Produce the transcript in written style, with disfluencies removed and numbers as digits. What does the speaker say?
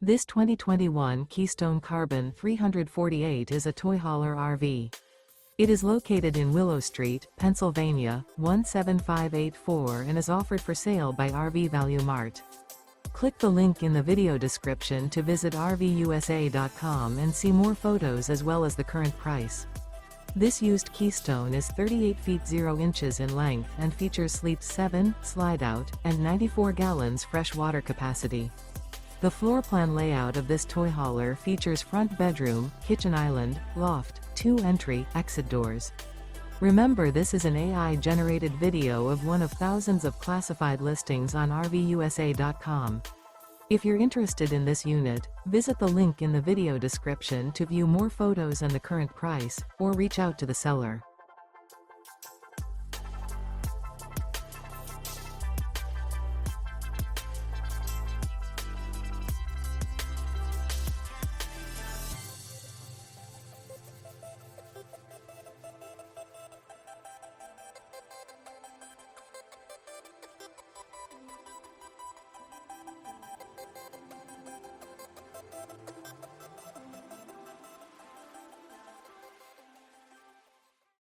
This 2021 Keystone Carbon 348 is a toy hauler RV. It is located in Willow Street, Pennsylvania, 17584 and is offered for sale by RV Value Mart. Click the link in the video description to visit RVUSA.com and see more photos as well as the current price. This used Keystone is 38 feet 0 inches in length and features sleep 7, Slideout, and 94 gallons fresh water capacity. The floor plan layout of this toy hauler features front bedroom, kitchen island, loft, 2 entry/exit doors. Remember, this is an AI-generated video of one of thousands of classified listings on RVUSA.com. If you're interested in this unit, visit the link in the video description to view more photos and the current price, or reach out to the seller.